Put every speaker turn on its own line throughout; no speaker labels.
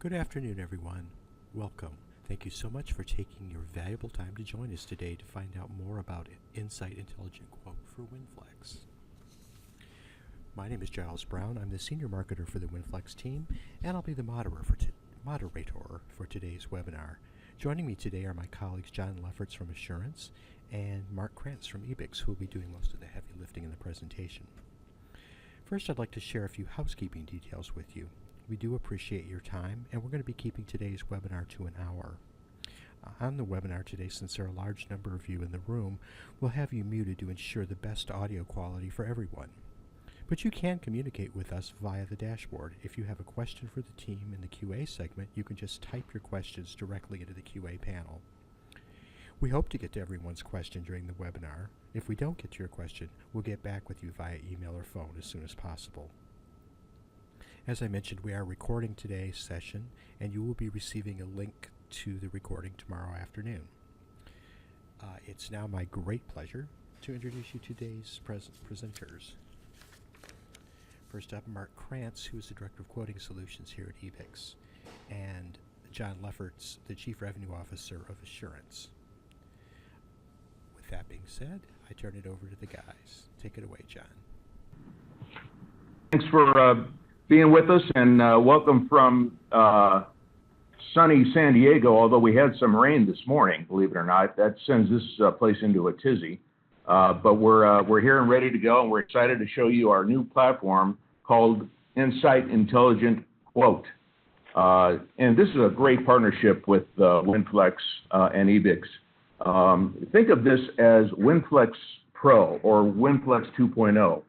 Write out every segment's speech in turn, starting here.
Good afternoon, everyone. Welcome. Thank you so much for taking your valuable time to join us today to find out more about Ensight Intelligent Quote for WinFlex. My name is Giles Brown. I'm the Senior Marketer for the WinFlex team, and I'll be the moderator for today's webinar. Joining me today are my colleagues John Lefferts from Assurance and Mark Krantz from EBIX, who will be doing most of the heavy lifting in the presentation. First, I'd like to share a few housekeeping details with you. We do appreciate your time, and we're going to be keeping today's webinar to an hour. On the webinar today, since there are a large number of you in the room, we'll have you muted to ensure the best audio quality for everyone. But you can communicate with us via the dashboard. If you have a question for the team in the QA segment, you can just type your questions directly into the QA panel. We hope to get to everyone's question during the webinar. If we don't get to your question, we'll get back with you via email or phone as soon as possible. As I mentioned, we are recording today's session, and you will be receiving a link to the recording tomorrow afternoon. It's now my great pleasure to introduce you to today's presenters. First up, Mark Krantz, who is the Director of Quoting Solutions here at EBIX, and John Lefferts, the Chief Revenue Officer of Assurance. With that being said, I turn it over to the guys. Take it away, John.
Thanks for being with us, and welcome from sunny San Diego, although we had some rain this morning, believe it or not. That sends this place into a tizzy. But we're here and ready to go, and we're excited to show you our new platform called Ensight Intelligent Quote. And this is a great partnership with WinFlex and EBIX. Think of this as WinFlex Pro or WinFlex 2.0.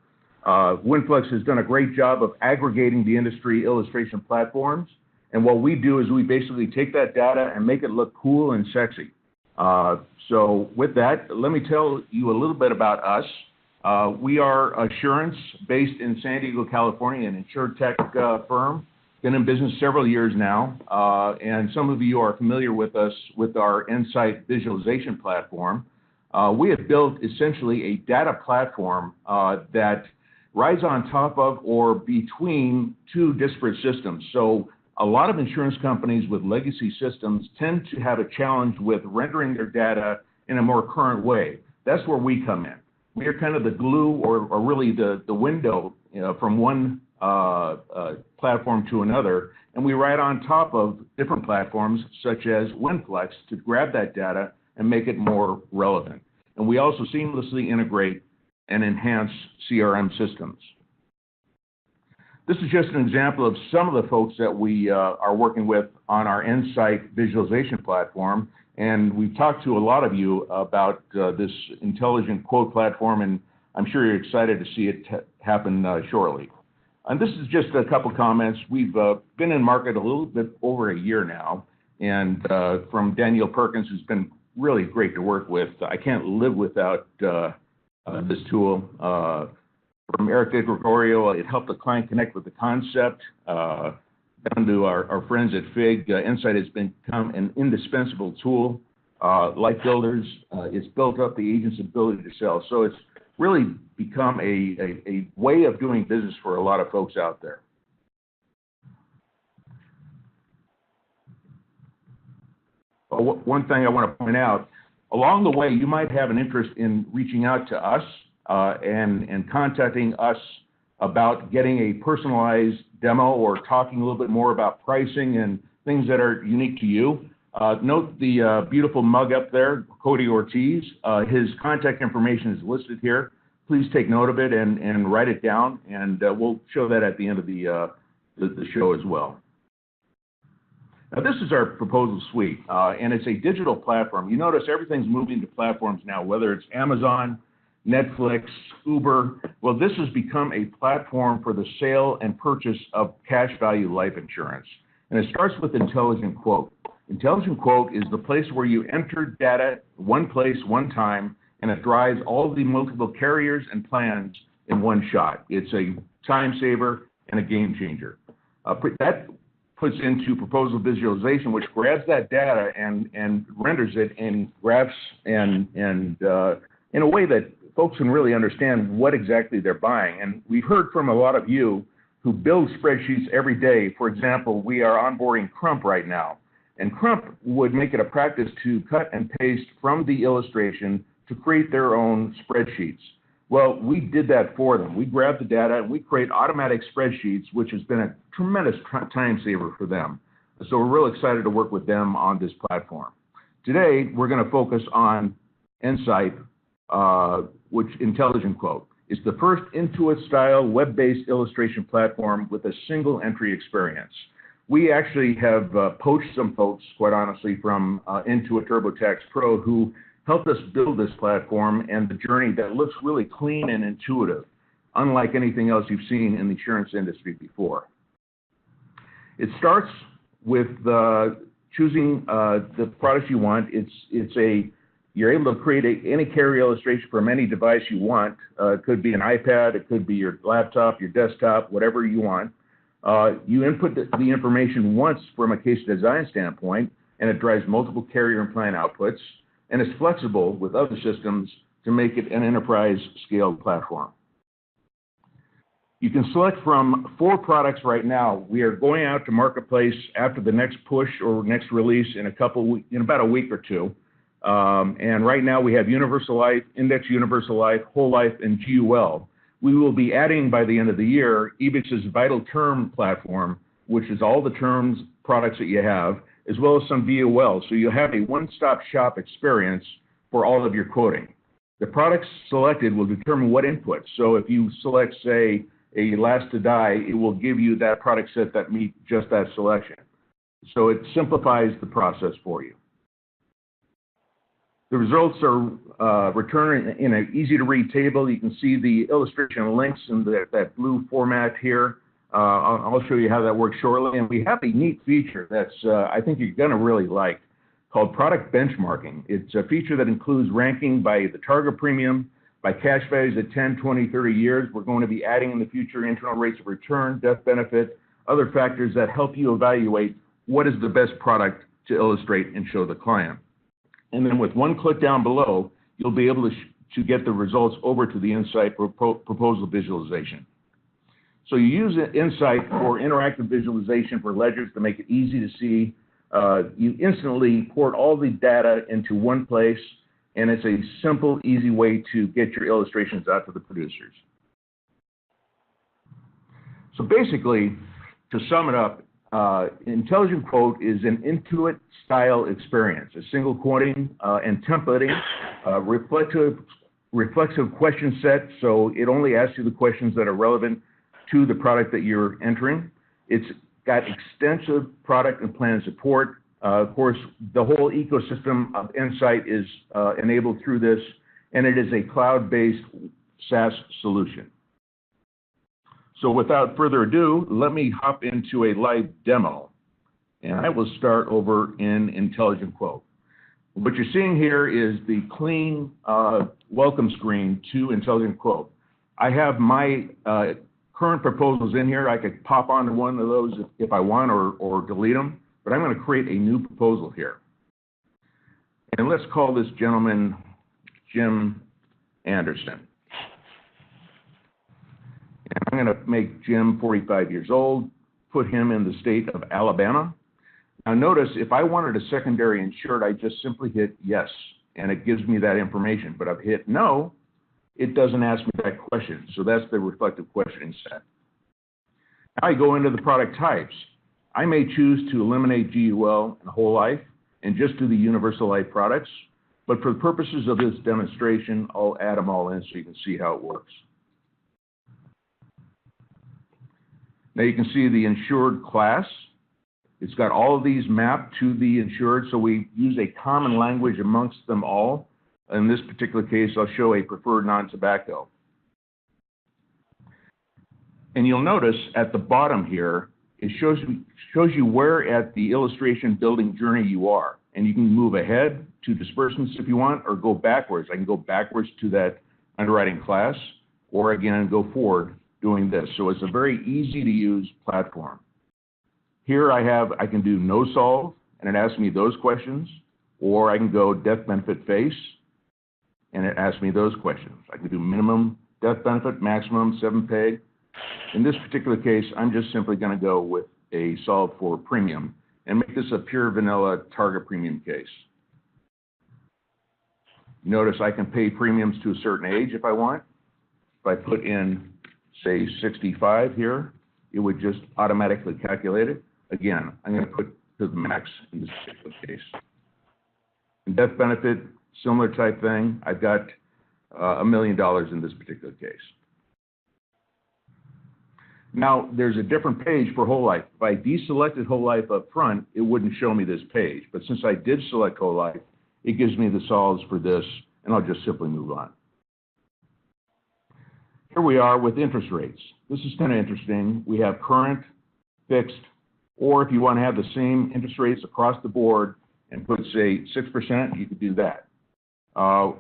WinFlex has done a great job of aggregating the industry illustration platforms, and what we do is we basically take that data and make it look cool and sexy. So with that, let me tell you a little bit about us. We are Assurance, based in San Diego, California, an insured tech firm. Been in business several years now, and some of you are familiar with us with our Ensight visualization platform. We have built essentially a data platform that rides on top of or between two disparate systems. So a lot of insurance companies with legacy systems tend to have a challenge with rendering their data in a more current way. That's where we come in. We are kind of the glue or really the window, from one platform to another, and we ride on top of different platforms such as WinFlex to grab that data and make it more relevant. And we also seamlessly integrate and enhance CRM systems. This is just an example of some of the folks that we are working with on our Ensight visualization platform, and we've talked to a lot of you about this intelligent quote platform, and I'm sure you're excited to see it happen shortly. And this is just a couple comments. We've been in market a little bit over a year now, and from Daniel Perkins, who's been really great to work with. I can't live without this tool. From Eric DeGregorio, it helped the client connect with the concept. Down to our friends at FIG, Ensight has become an indispensable tool. Like builders, it's built up the agent's ability to sell. So it's really become a way of doing business for a lot of folks out there. One thing I want to point out, along the way, you might have an interest in reaching out to us and contacting us about getting a personalized demo or talking a little bit more about pricing and things that are unique to you. Note the beautiful mug up there, Cody Ortiz. His contact information is listed here. Please take note of it and write it down, and we'll show that at the end of the show as well. Now, this is our proposal suite, and it's a digital platform. You notice everything's moving to platforms now, whether it's Amazon, Netflix, Uber. Well, this has become a platform for the sale and purchase of cash value life insurance. And it starts with Intelligent Quote. Intelligent Quote is the place where you enter data one place, one time, and it drives all the multiple carriers and plans in one shot. It's a time saver and a game changer. That puts into proposal visualization, which grabs that data and renders it in graphs and in a way that folks can really understand what exactly they're buying. And we've heard from a lot of you who build spreadsheets every day. For example, we are onboarding Crump right now. And Crump would make it a practice to cut and paste from the illustration to create their own spreadsheets. Well, we did that for them. We grabbed the data and we create automatic spreadsheets, which has been a tremendous time saver for them. So we're real excited to work with them on this platform. Today, we're going to focus on Ensight, which Intelligent Quote. It's the first Intuit-style web-based illustration platform with a single entry experience. We actually have poached some folks, quite honestly, from Intuit TurboTax Pro who helped us build this platform and the journey that looks really clean and intuitive, unlike anything else you've seen in the insurance industry before. It starts with choosing the products you want. You're able to create any carrier illustration from any device you want. It could be an iPad, it could be your laptop, your desktop, whatever you want. You input the information once from a case design standpoint, and it drives multiple carrier and plan outputs, and it's flexible with other systems to make it an enterprise-scale platform. You can select from 4 products right now. We are going out to marketplace after the next push or next release in about a week or 2. And right now we have Universal Life, Index Universal Life, Whole Life, and GUL. We will be adding by the end of the year EBIX's Vital Term platform, which is all the terms products that you have, as well as some VOL. So you'll have a one-stop shop experience for all of your quoting. The products selected will determine what inputs. So if you select, say, a last to die, it will give you that product set that meet just that selection. So it simplifies the process for you. The results are returned in an easy-to-read table. You can see the illustration links in that blue format here. I'll show you how that works shortly. And we have a neat feature that's I think you're going to really like called product benchmarking. It's a feature that includes ranking by the target premium, by cash values at 10, 20, 30 years. We're going to be adding in the future internal rates of return, death benefit, other factors that help you evaluate what is the best product to illustrate and show the client. And then with one click down below, you'll be able to get the results over to the Ensight proposal visualization. So you use Ensight for interactive visualization for ledgers to make it easy to see. You instantly port all the data into one place, and it's a simple, easy way to get your illustrations out to the producers. So basically, to sum it up, Intelligent Quote is an Intuit-style experience, a single quoting and templating, reflexive question set, so it only asks you the questions that are relevant to the product that you're entering. It's got extensive product and plan support. Of course, the whole ecosystem of Ensight is enabled through this, and it is a cloud-based SaaS solution. So without further ado, let me hop into a live demo, and I will start over in Intelligent Quote. What you're seeing here is the clean welcome screen to Intelligent Quote. I have my current proposals in here. I could pop onto one of those if I want or delete them, but I'm going to create a new proposal here. And let's call this gentleman Jim Anderson. And I'm going to make Jim 45 years old, put him in the state of Alabama. Now notice, if I wanted a secondary insured, I just simply hit yes, and it gives me that information. But if I hit no, it doesn't ask me that question. So that's the reflective questioning set. Now I go into the product types. I may choose to eliminate GUL and Whole Life and just do the Universal Life products. But for the purposes of this demonstration, I'll add them all in so you can see how it works. Now you can see the insured class. It's got all of these mapped to the insured, so we use a common language amongst them all. In this particular case, I'll show a preferred non-tobacco. And you'll notice at the bottom here, it shows you where at the illustration building journey you are. And you can move ahead to disbursements if you want, or go backwards. I can go backwards to that underwriting class, or again, go forward doing this. So it's a very easy to use platform. Here I can do no solve, and it asks me those questions, or I can go death benefit face, and it asks me those questions. I can do minimum death benefit, maximum, 7 peg, In this particular case, I'm just simply going to go with a solve for premium and make this a pure vanilla target premium case. Notice I can pay premiums to a certain age if I want. If I put in, say, 65 here, it would just automatically calculate it. Again, I'm going to put to the max in this particular case. And death benefit, similar type thing. I've got $1 million in this particular case. Now, there's a different page for whole life. If I deselected whole life up front, it wouldn't show me this page. But since I did select whole life, it gives me the solves for this, and I'll just simply move on. Here we are with interest rates. This is kind of interesting. We have current, fixed, or if you want to have the same interest rates across the board and put, say, 6%, you could do that.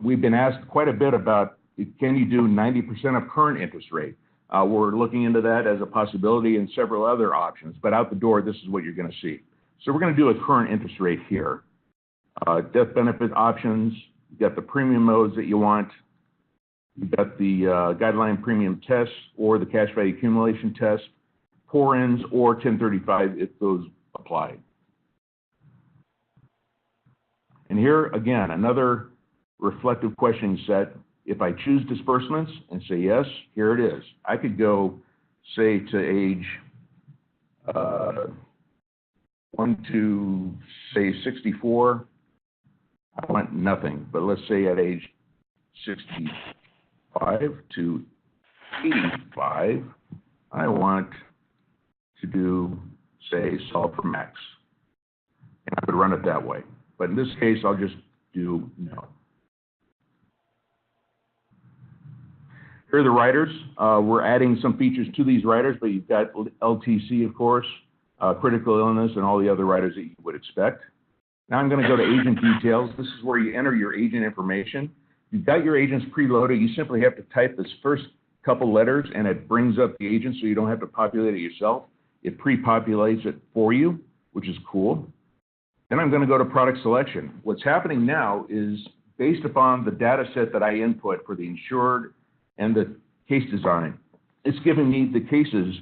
We've been asked quite a bit about, can you do 90% of current interest rate? We're looking into that as a possibility and several other options, but out the door, this is what you're going to see. So we're going to do a current interest rate here. Death benefit options, you've got the premium modes that you want. You've got the guideline premium test or the cash value accumulation test, pour-ins or 1035 if those apply. And here, again, another reflective questioning set. If I choose disbursements and say yes, here it is. I could go, say, to age 1 to, say, 64. I want nothing, but let's say at age 65 to 85, I want to do, say, solve for max. And I would run it that way. But in this case, I'll just do no. Here are the riders. We're adding some features to these riders, but you've got LTC, of course, critical illness, and all the other riders that you would expect. Now I'm going to go to agent details. This is where you enter your agent information. You've got your agents preloaded. You simply have to type this first couple letters, and it brings up the agent so you don't have to populate it yourself. It pre-populates it for you, which is cool. Then I'm going to go to product selection. What's happening now is based upon the data set that I input for the insured and the case design, it's giving me the cases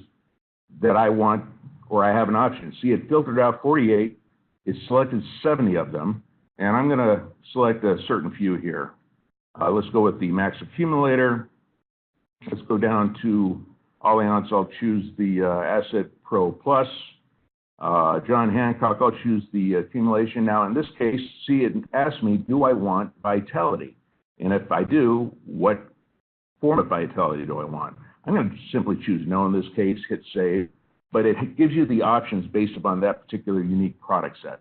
that I want or I have an option. See, it filtered out 48. It selected 70 of them, and I'm going to select a certain few here. Let's go with the max accumulator. Let's go down to Allianz. I'll choose the Asset Pro Plus. John Hancock, I'll choose the accumulation. Now, in this case, see, it asks me, do I want vitality? And if I do, what form of vitality do I want? I'm going to simply choose no in this case, hit save, but it gives you the options based upon that particular unique product set.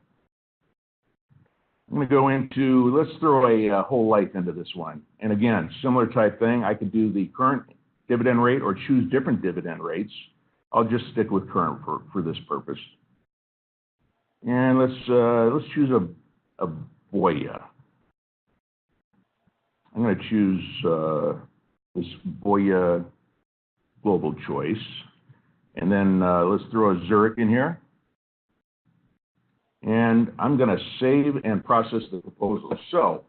I'm going to go into, let's throw a whole life into this one. And again, similar type thing. I could do the current dividend rate or choose different dividend rates. I'll just stick with current for this purpose. And let's choose a Voya. I'm going to choose this Voya Global Choice. And then let's throw a Zurich in here. And I'm going to save and process the proposal. So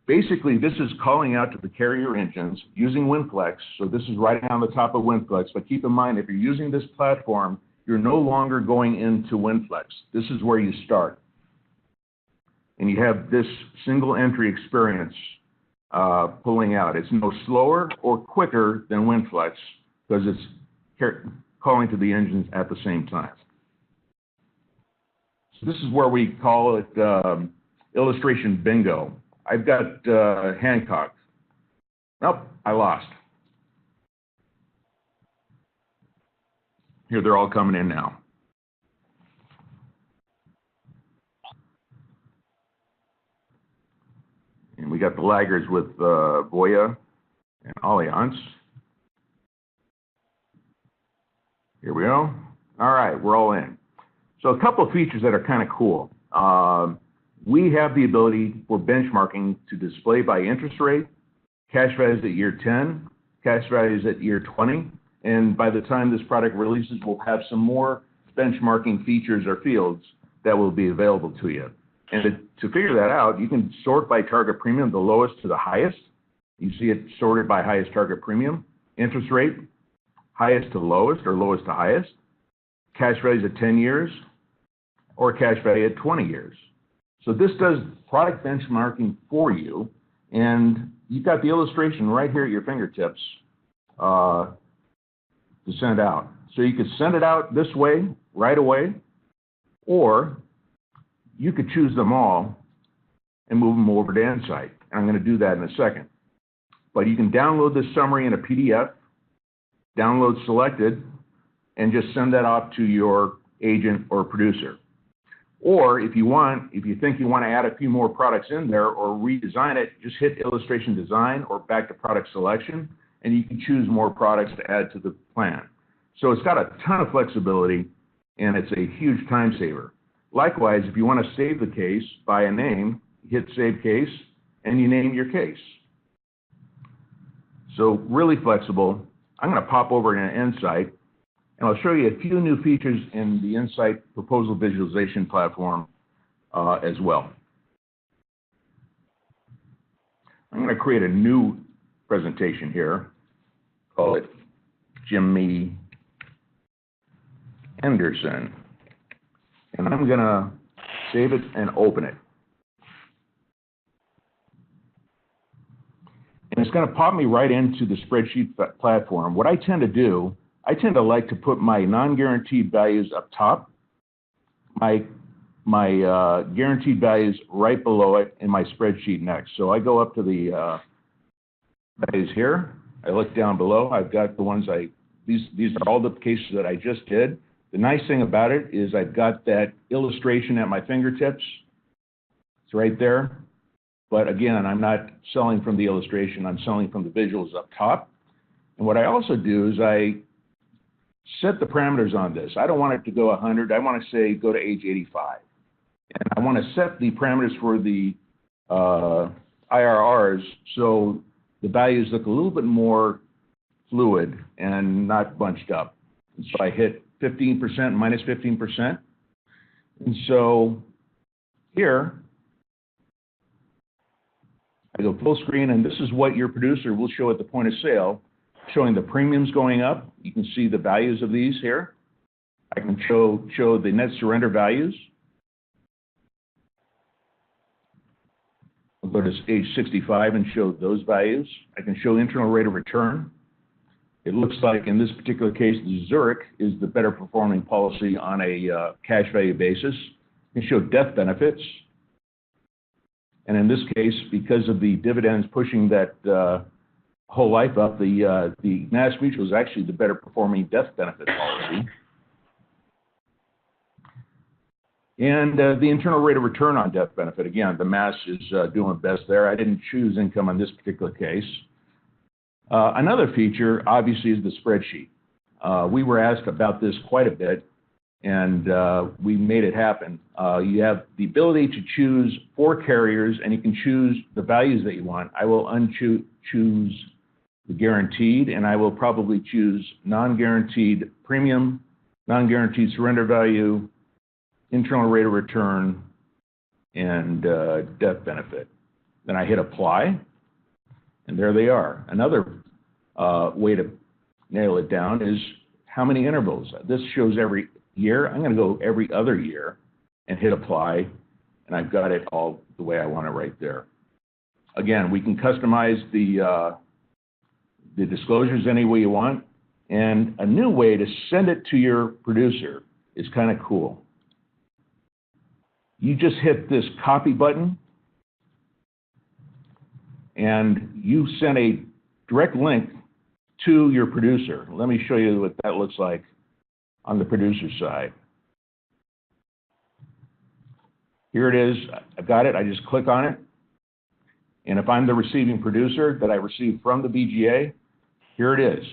basically, this is calling out to the carrier engines using WinFlex. So this is right on the top of WinFlex. But keep in mind, if you're using this platform, you're no longer going into WinFlex. This is where you start. And you have this single entry experience pulling out. It's no slower or quicker than WinFlex because it's calling to the engines at the same time. So this is where we call it illustration bingo. I've got Hancock. Nope, I lost. Here, they're all coming in now. And we got the laggards with Voya and Allianz. Here we go. All right, we're all in. So a couple of features that are kind of cool. We have the ability for benchmarking to display by interest rate, cash values at year 10, cash values at year 20, and by the time this product releases, we'll have some more benchmarking features or fields that will be available to you. And to figure that out, you can sort by target premium, the lowest to the highest. You see it sorted by highest target premium, interest rate, highest to lowest or lowest to highest, cash values at 10 years, or cash value at 20 years. So this does product benchmarking for you, and you've got the illustration right here at your fingertips to send out. So you could send it out this way right away, or you could choose them all and move them over to Ensight. And I'm going to do that in a second. But you can download this summary in a PDF, download selected, and just send that off to your agent or producer. Or if you think you want to add a few more products in there or redesign it, just hit illustration design or back to product selection, and you can choose more products to add to the plan. So it's got a ton of flexibility, and it's a huge time saver. Likewise, if you want to save the case by a name, hit Save Case, and you name your case. So really flexible. I'm going to pop over to Ensight, and I'll show you a few new features in the Ensight proposal visualization platform as well. I'm going to create a new presentation here. Call it Jimmy Henderson. And I'm going to save it and open it. And it's going to pop me right into the spreadsheet platform. What I tend to do, I tend to like to put my non-guaranteed values up top, my guaranteed values right below it, in my spreadsheet next. So I go up to the values here. I look down below. I've got the ones these are all the cases that I just did. The nice thing about it is I've got that illustration at my fingertips. It's right there. But again, I'm not selling from the illustration. I'm selling from the visuals up top. And what I also do is I set the parameters on this. I don't want it to go 100. I want to say go to age 85. And I want to set the parameters for the IRRs so the values look a little bit more fluid and not bunched up. And so I hit 15%, minus 15%. And so here, I go full screen, and this is what your producer will show at the point of sale, showing the premiums going up. You can see the values of these here. I can show the net surrender values. I'll go to age 65 and show those values. I can show internal rate of return. It looks like in this particular case, the Zurich is the better performing policy on a cash value basis. You can show death benefits. And in this case, because of the dividends pushing that whole life up, the Mass Mutual is actually the better performing death benefit policy. And the internal rate of return on death benefit, again, the Mass is doing best there. I didn't choose income on this particular case. Another feature, obviously, is the spreadsheet. We were asked about this quite a bit, and we made it happen. You have the ability to choose 4 carriers, and you can choose the values that you want. I will choose the guaranteed, and I will probably choose non-guaranteed premium, non-guaranteed surrender value, internal rate of return, and death benefit. Then I hit apply, and there they are. Another way to nail it down is how many intervals. This shows every year. I'm going to go every other year and hit apply, and I've got it all the way I want it right there. Again, we can customize the disclosures any way you want, and a new way to send it to your producer is kind of cool. You just hit this copy button, and you send a direct link to your producer. Let me show you what that looks like on the producer side. Here it is. I've got it. I just click on it. And if I'm the receiving producer that I received from the BGA, here it is.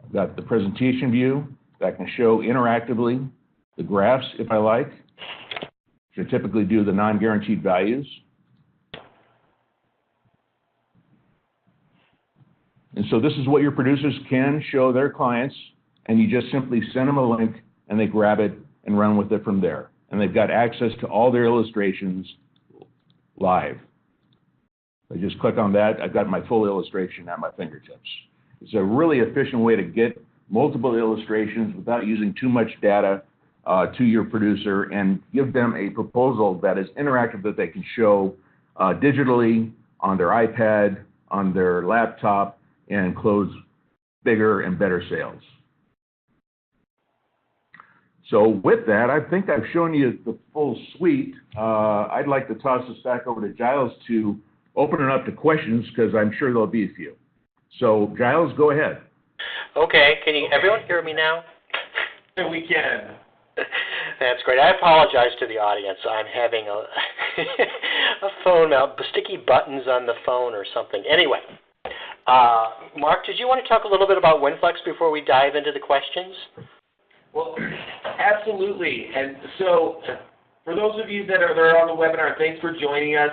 I've got the presentation view that can show interactively the graphs if I like. I typically do the non-guaranteed values. And so this is what your producers can show their clients, and you just simply send them a link, and they grab it and run with it from there. And they've got access to all their illustrations live. I just click on that. I've got my full illustration at my fingertips. It's a really efficient way to get multiple illustrations without using too much data to your producer, and give them a proposal that is interactive, that they can show digitally on their iPad, on their laptop, and close bigger and better sales. So with that, I think I've shown you the full suite. I'd like to toss this back over to Giles to open it up to questions, because I'm sure there'll be a few. So Giles, go ahead.
Okay, can everyone hear me now?
We can.
That's great. I apologize to the audience. I'm having a phone, sticky buttons on the phone or something. Anyway, Mark, did you want to talk a little bit about WinFlex before we dive into the questions?
Well, absolutely. And so for those of you that are on the webinar, thanks for joining us.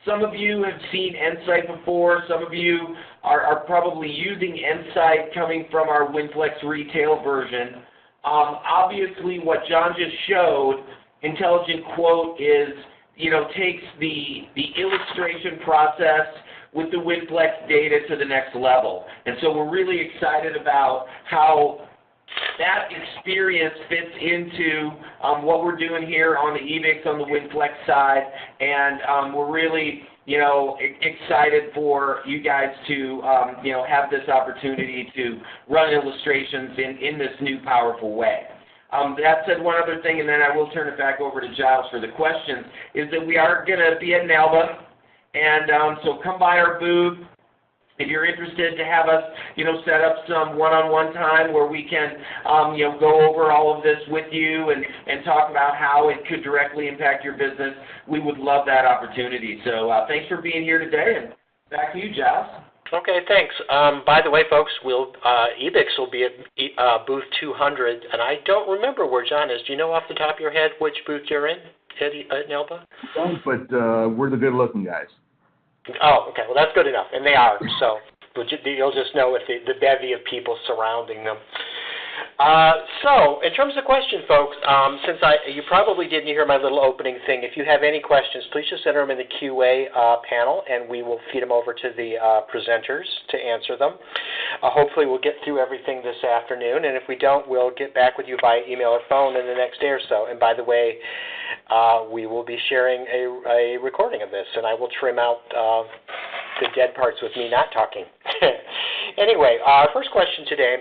Some of you have seen Ensight before. Some of you are probably using Ensight coming from our WinFlex retail version. Obviously, what John just showed, Intelligent Quote, takes the illustration process with the WinFlex data to the next level. And so we're really excited about how that experience fits into what we're doing here on the eBix on the WinFlex side, and we're really, excited for you guys to, have this opportunity to run illustrations in this new powerful way. That said, one other thing, and then I will turn it back over to Giles for the questions, is that we are going to be at NALBA, and so come by our booth. If you're interested to have us, set up some one-on-one time where we can, go over all of this with you and talk about how it could directly impact your business, we would love that opportunity. So thanks for being here today, and back to you, Giles.
Okay, thanks. By the way, folks, eBix will be at booth 200, and I don't remember where John is. Do you know off the top of your head which booth you're in at NALBA?
Don't, but we're the good-looking guys.
Oh, okay. Well, that's good enough, and they are. So you'll just know with the bevy of people surrounding them. So, in terms of questions, folks, since you probably didn't hear my little opening thing, if you have any questions, please just enter them in the QA panel, and we will feed them over to the presenters to answer them. Hopefully, we'll get through everything this afternoon, and if we don't, we'll get back with you via email or phone in the next day or so. And by the way, we will be sharing a recording of this, and I will trim out the dead parts with me not talking. Anyway, our first question today.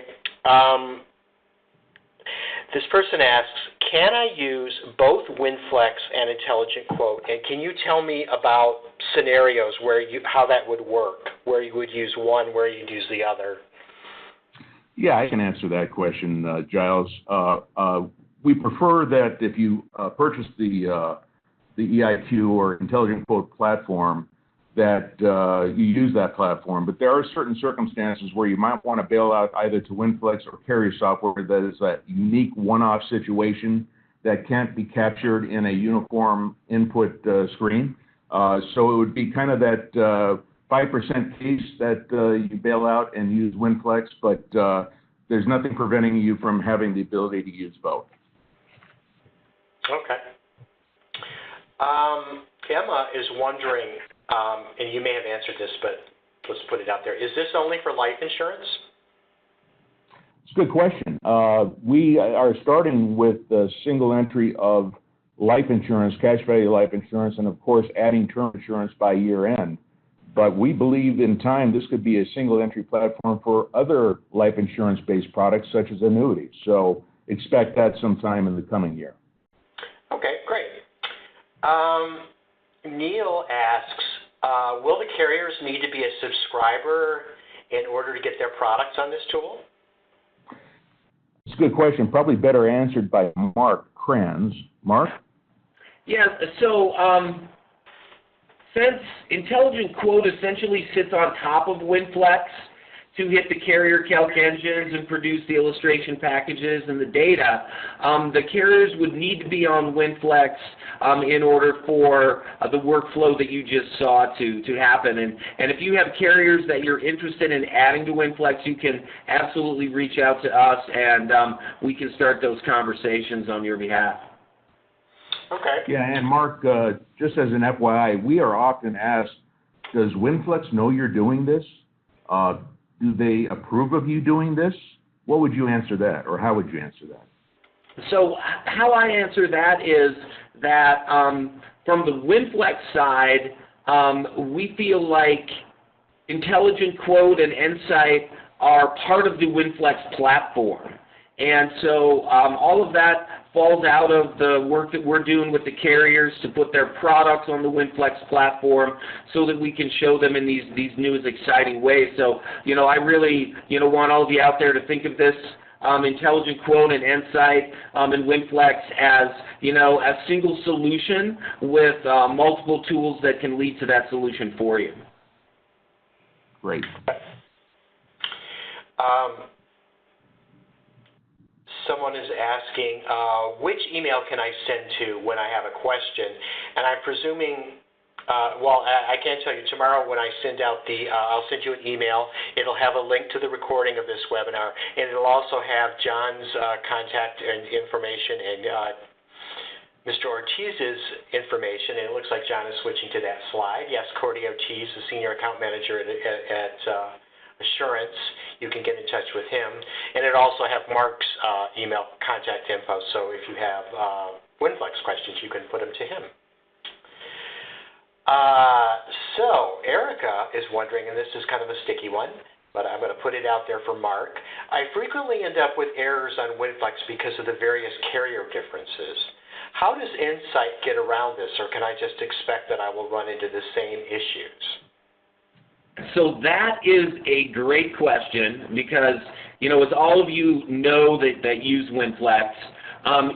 This person asks, can I use both WinFlex and Intelligent Quote? And can you tell me about scenarios how that would work, where you would use one, where you'd use the other?
Yeah, I can answer that question, Giles. We prefer that if you purchase the EIQ or Intelligent Quote platform, that you use that platform. But there are certain circumstances where you might want to bail out either to WinFlex or carrier software that is a unique one-off situation that can't be captured in a uniform input screen. So it would be kind of that 5% case that you bail out and use WinFlex, but there's nothing preventing you from having the ability to use both.
Okay. Emma is wondering, and you may have answered this, but let's put it out there. Is this only for life insurance?
It's a good question. We are starting with a single entry of life insurance, cash value life insurance, and of course adding term insurance by year end. But we believe in time this could be a single entry platform for other life insurance based products such as annuities. So expect that sometime in the coming year.
Okay, great. Neil asks, will the carriers need to be a subscriber in order to get their products on this tool?
It's a good question. Probably better answered by Mark Kranz. Mark?
Yeah, so since Intelligent Quote essentially sits on top of WinFlex to hit the carrier calc engines and produce the illustration packages and the data, the carriers would need to be on WinFlex in order for the workflow that you just saw to happen. And if you have carriers that you're interested in adding to WinFlex, you can absolutely reach out to us, and we can start those conversations on your behalf.
Okay.
Yeah, and Mark, just as an FYI, we are often asked, does WinFlex know you're doing this? do they approve of you doing this? What would you answer that, or how would you answer that?
So how I answer that is that from the WinFlex side, we feel like Intelligent Quote and Ensight are part of the WinFlex platform. And so all of that falls out of the work that we're doing with the carriers to put their products on the WinFlex platform so that we can show them in these new exciting ways. So, I really, want all of you out there to think of this Intelligent Quote and Ensight and WinFlex as, a single solution with multiple tools that can lead to that solution for you.
Great.
Someone is asking, which email can I send to when I have a question? And I'm presuming, I can't tell you. Tomorrow when I send out I'll send you an email. It'll have a link to the recording of this webinar, and it'll also have John's contact and information and Mr. Ortiz's information. And it looks like John is switching to that slide. Yes, Cordy Ortiz, the Senior Account Manager at Assurance. You can get in touch with him. And it also have Mark's email contact info, so if you have WinFlex questions, you can put them to him. So Erica is wondering, and this is kind of a sticky one, but I'm going to put it out there for Mark. I frequently end up with errors on WinFlex because of the various carrier differences. How does Ensight get around this, or can I just expect that I will run into the same issues?
So that is a great question because, as all of you know that use WinFlex,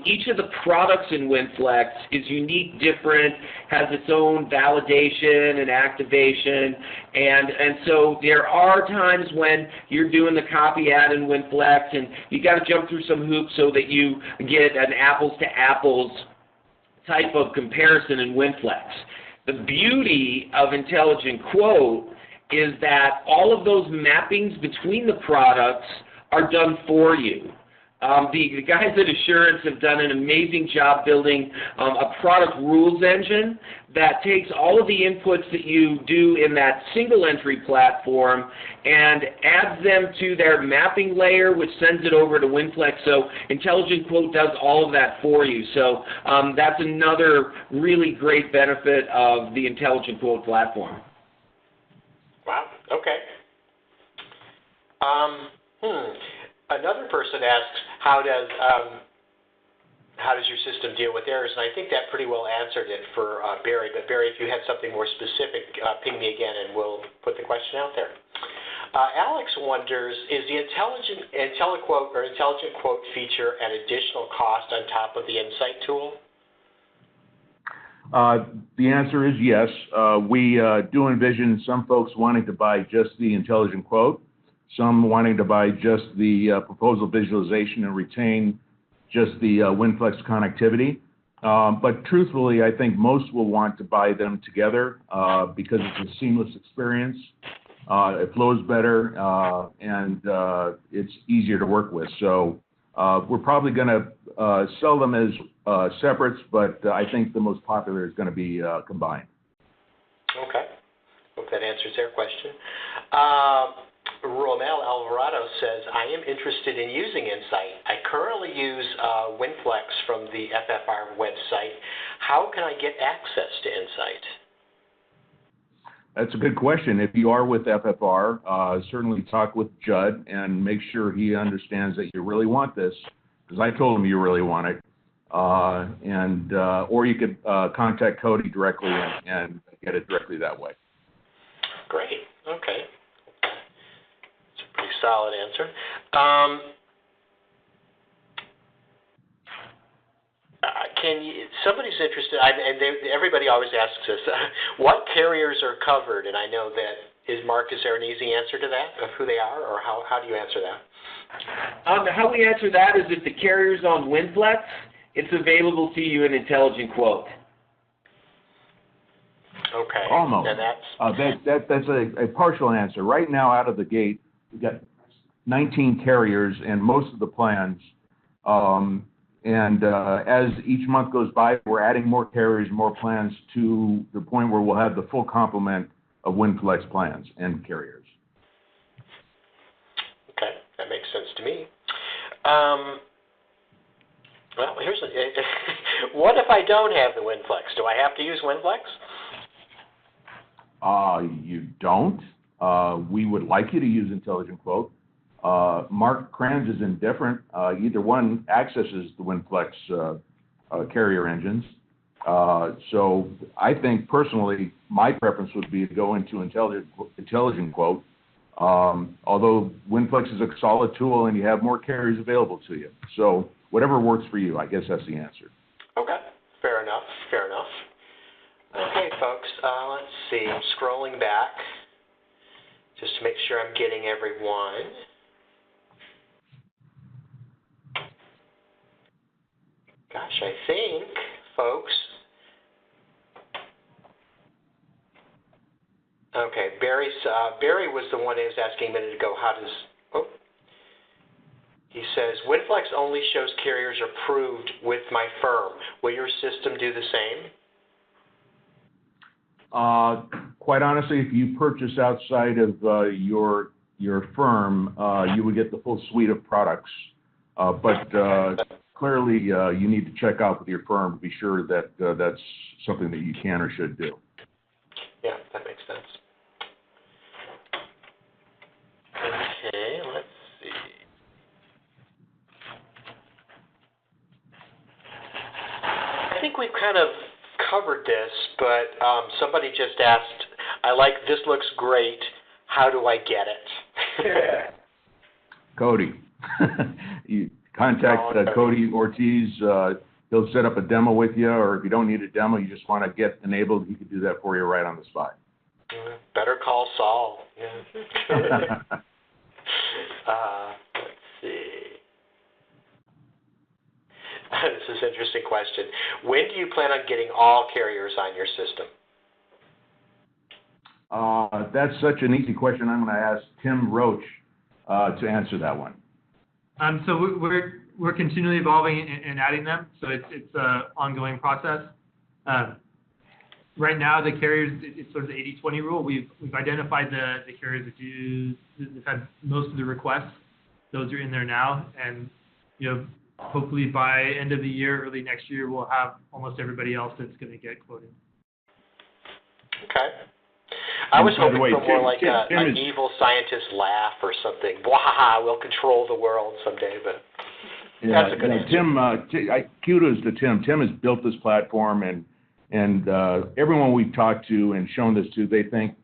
each of the products in WinFlex is unique, different, has its own validation and activation, and so there are times when you're doing the copy ad in WinFlex and you got to jump through some hoops so that you get an apples to apples type of comparison in WinFlex. The beauty of Intelligent Quote is that all of those mappings between the products are done for you. The guys at Assurance have done an amazing job building a product rules engine that takes all of the inputs that you do in that single entry platform and adds them to their mapping layer, which sends it over to WinFlex. So Intelligent Quote does all of that for you. So that's another really great benefit of the Intelligent Quote platform.
Wow, okay. Another person asks, how does your system deal with errors? And I think that pretty well answered it for Barry. But Barry, if you had something more specific, ping me again and we'll put the question out there. Alex wonders, is the Intelligent Quote feature an additional cost on top of the Ensight tool?
The answer is yes. We do envision some folks wanting to buy just the Intelligent Quote, some wanting to buy just the proposal visualization and retain just the WinFlex connectivity. But truthfully, I think most will want to buy them together because it's a seamless experience. It flows better, and it's easier to work with. So we're probably going to sell them as separates, but I think the most popular is going to be combined.
Okay. Hope that answers their question. Romel Alvarado says, I am interested in using Ensight. I currently use WinFlex from the FFR website. How can I get access to Ensight?
That's a good question. If you are with FFR, certainly talk with Judd and make sure he understands that you really want this, because I told him you really want it. Or you could contact Cody directly and get it directly that way.
Great. Okay. It's a pretty solid answer. Somebody's interested, everybody always asks us, what carriers are covered? And I know that, Mark, is there an easy answer to that, of who they are, or how do you answer that?
How we answer that is if the carrier's on WinFlex, it's available to you in Intelligent Quote.
Okay.
Almost.
And
that's a partial answer. Right now, out of the gate, we've got 19 carriers and most of the plans. As each month goes by, we're adding more carriers, more plans to the point where we'll have the full complement of WinFlex plans and carriers.
That makes sense to me. Well, here's what if I don't have the WinFlex? Do I have to use WinFlex?
You don't. We would like you to use Intelligent Quote. Mark Kranz is indifferent. Either one accesses the WinFlex carrier engines. So I think personally, my preference would be to go into Intelligent Quote. Although WinFlex is a solid tool and you have more carriers available to you. So whatever works for you, I guess that's the answer.
Okay, fair enough, fair enough. Okay, folks, let's see. I'm scrolling back just to make sure I'm getting everyone. Gosh, I think, folks. Okay, Barry was the one who was asking a minute ago, he says, WinFlex only shows carriers approved with my firm. Will your system do the same?
Quite honestly, if you purchase outside of your firm, you would get the full suite of products. But clearly, you need to check out with your firm to be sure that that's something that you can or should do.
Yeah, that makes sense. Okay, let's see. I think we've kind of covered this, but somebody just asked, this looks great, how do I get it?
Cody. You contact Cody Ortiz. He'll set up a demo with you, or if you don't need a demo, you just want to get enabled, he can do that for you right on the spot.
Better call Saul. Yeah. Let's see. This is an interesting question. When do you plan on getting all carriers on your system?
That's such an easy question. I'm going to ask Tim Roach to answer that one.
So we're continually evolving and adding them. So it's an ongoing process. Right now, the carriers, it's sort of the 80-20 rule. We've identified the carriers that had most of the requests. Those are in there now, and hopefully by end of the year, early next year, we'll have almost everybody else that's going to get quoted.
Okay. I was hoping for more like
an
evil scientist laugh or something. Bwahaha, we'll control the world someday, but that's a good answer.
Kudos to Tim. Tim has built this platform, and everyone we've talked to and shown this to, they think,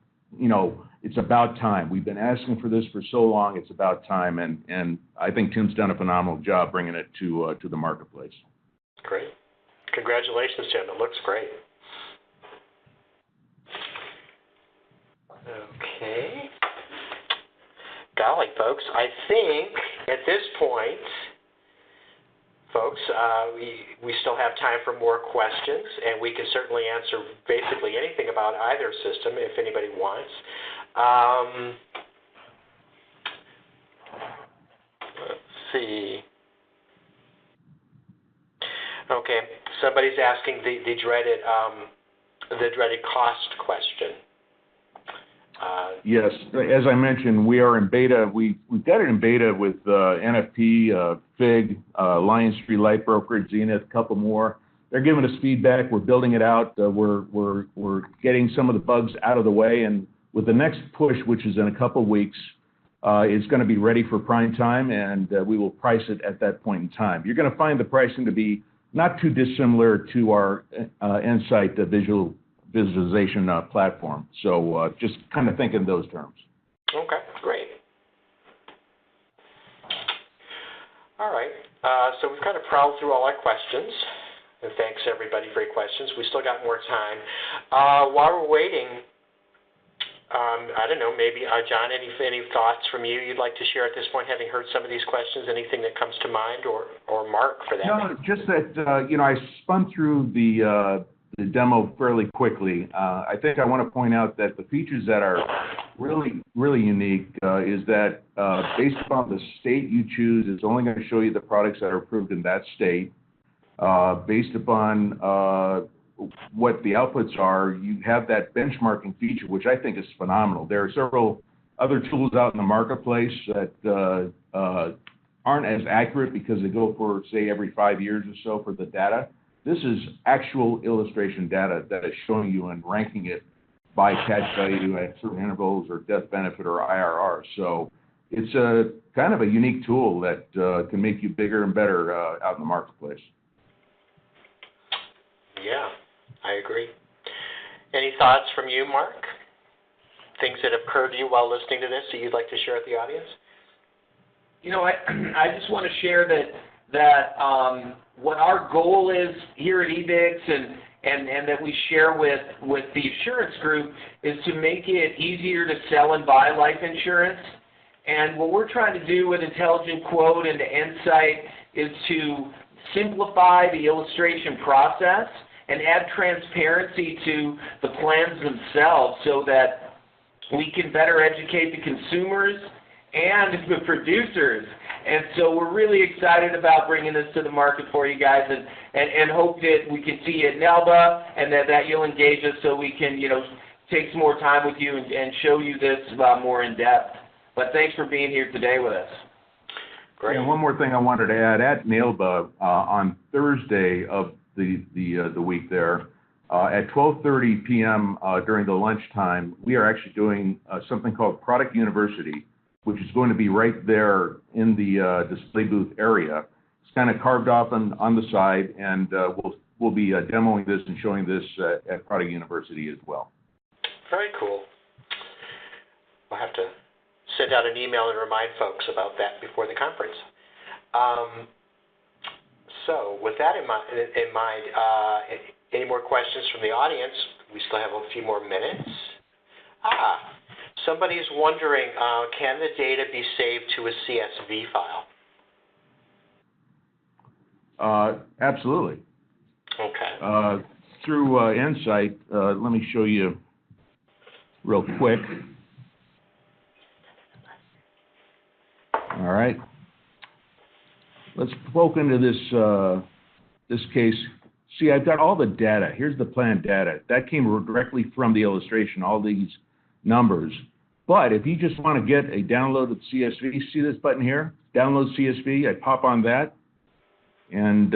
it's about time. We've been asking for this for so long, it's about time, and I think Tim's done a phenomenal job bringing it to the marketplace.
Great. Congratulations, Tim. It looks great. Okay. Golly, folks, I think at this point, folks, we still have time for more questions, and we can certainly answer basically anything about either system if anybody wants. Let's see. Okay, somebody's asking the dreaded cost question.
Yes, as I mentioned, we are in beta. We've got it in beta with NFP, FIG, Lion Street Light Brokerage, Zenith, a couple more. They're giving us feedback. We're building it out. We're getting some of the bugs out of the way, and with the next push, which is in a couple weeks, it's going to be ready for prime time, and we will price it at that point in time. You're going to find the pricing to be not too dissimilar to our Ensight visualization platform. So just kind of think in those terms.
Okay, great. All right, so we've kind of prowled through all our questions, and thanks everybody for your questions. We still got more time. While we're waiting, I don't know, maybe John, any thoughts from you you'd like to share at this point, having heard some of these questions, anything that comes to mind, or Mark for that?
No, just that, I spun through the demo fairly quickly. I think I want to point out that the features that are really, really unique is that based upon the state you choose, it's only going to show you the products that are approved in that state. Based upon what the outputs are, you have that benchmarking feature, which I think is phenomenal. There are several other tools out in the marketplace that aren't as accurate because they go for, say, every 5 years or so for the data. This is actual illustration data that is showing you and ranking it by cash value at certain intervals or death benefit or IRR. So it's a kind of a unique tool that can make you bigger and better out in the marketplace.
Yeah, I agree. Any thoughts from you, Mark? Things that have occurred to you while listening to this that you'd like to share with the audience?
You know, I just want to share that what our goal is here at EBIX and that we share with the insurance group is to make it easier to sell and buy life insurance. And what we're trying to do with Intelligent Quote and Ensight is to simplify the illustration process and add transparency to the plans themselves so that we can better educate the consumers and the producers. And so we're really excited about bringing this to the market for you guys and hope that we can see you at NELBA and that you'll engage us so we can, take some more time with you and show you this more in depth. But thanks for being here today with us.
Great.
And one more thing I wanted to add, at NELBA on Thursday of the week there, at 12:30 p.m. During the lunchtime, we are actually doing something called Product University, which is going to be right there in the display booth area. It's kind of carved off on the side, and we'll be demoing this and showing this at Product University as well.
Very cool. We'll have to send out an email and remind folks about that before the conference. So with that in mind, any more questions from the audience? We still have a few more minutes. Somebody's wondering, can the data be saved to a CSV file?
Absolutely.
Okay.
Through Ensight, let me show you real quick. All right. Let's poke into this case. See, I've got all the data. Here's the plan data. That came directly from the illustration, all these numbers. But if you just want to get a downloaded CSV, see this button here? Download CSV. I pop on that. And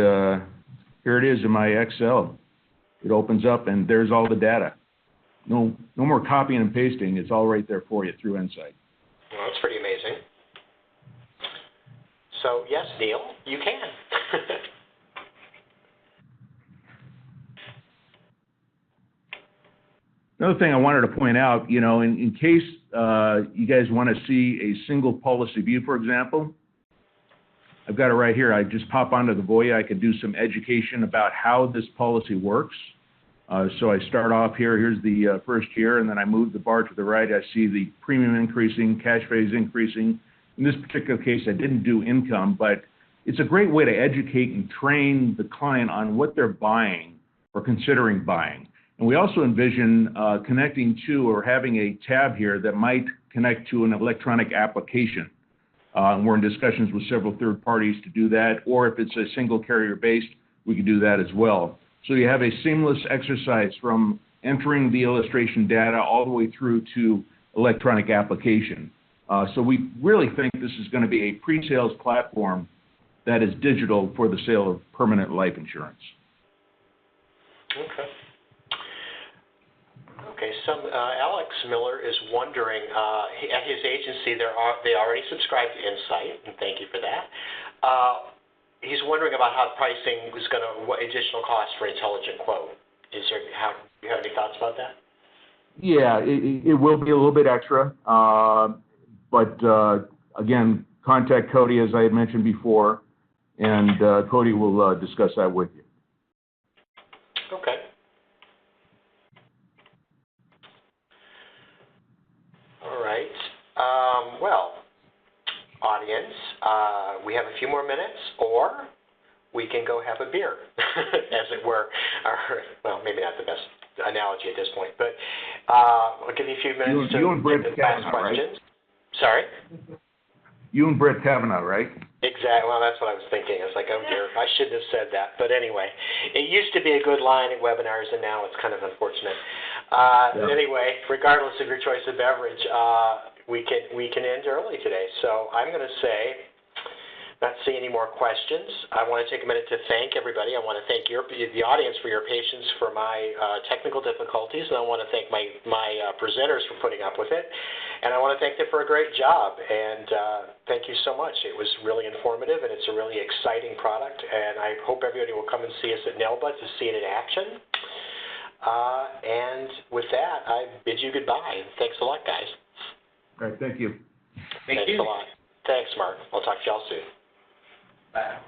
here it is in my Excel. It opens up, and there's all the data. No more copying and pasting. It's all right there for you through Ensight.
Well, that's pretty amazing. So, yes, Neil, you can.
Another thing I wanted to point out, in case you guys want to see a single policy view, for example, I've got it right here. I just pop onto the Voya. I can do some education about how this policy works. So I start off here. Here's the first year, and then I move the bar to the right. I see the premium increasing, cash phase increasing. In this particular case, I didn't do income, but it's a great way to educate and train the client on what they're buying or considering buying. And we also envision connecting to or having a tab here that might connect to an electronic application. We're in discussions with several third parties to do that, or if it's a single carrier based, we can do that as well. So you have a seamless exercise from entering the illustration data all the way through to electronic application. So we really think this is going to be a pre-sales platform that is digital for the sale of permanent life insurance.
Okay. Okay, Alex Miller is wondering, at his agency, they already subscribe to Ensight, and thank you for that. He's wondering about how pricing is what additional costs for Intelligent Quote. Do you have any thoughts about that?
Yeah, it will be a little bit extra, but again, contact Cody, as I had mentioned before, and Cody will discuss that with you.
Okay. All right. Well, audience, we have a few more minutes, or we can go have a beer, as it were. Well, maybe not the best analogy at this point, but I'll give you a few minutes
you and Brett
to ask questions. Right? Sorry?
You and Brett Kavanaugh, right?
Exactly. Well, that's what I was thinking. I was like, oh dear, I shouldn't have said that. But anyway, it used to be a good line at webinars, and now it's kind of unfortunate. Anyway, regardless of your choice of beverage, we can end early today. So I'm going to say, not see any more questions. I want to take a minute to thank everybody. I want to thank the audience for your patience for my technical difficulties, and I want to thank my presenters for putting up with it. And I want to thank them for a great job. And thank you so much. It was really informative, and it's a really exciting product. And I hope everybody will come and see us at NELBA to see it in action. And with that, I bid you goodbye. Thanks a lot, guys.
All right, thank you.
Thanks a lot. Thanks, Mark. I'll talk to y'all soon.
Bye.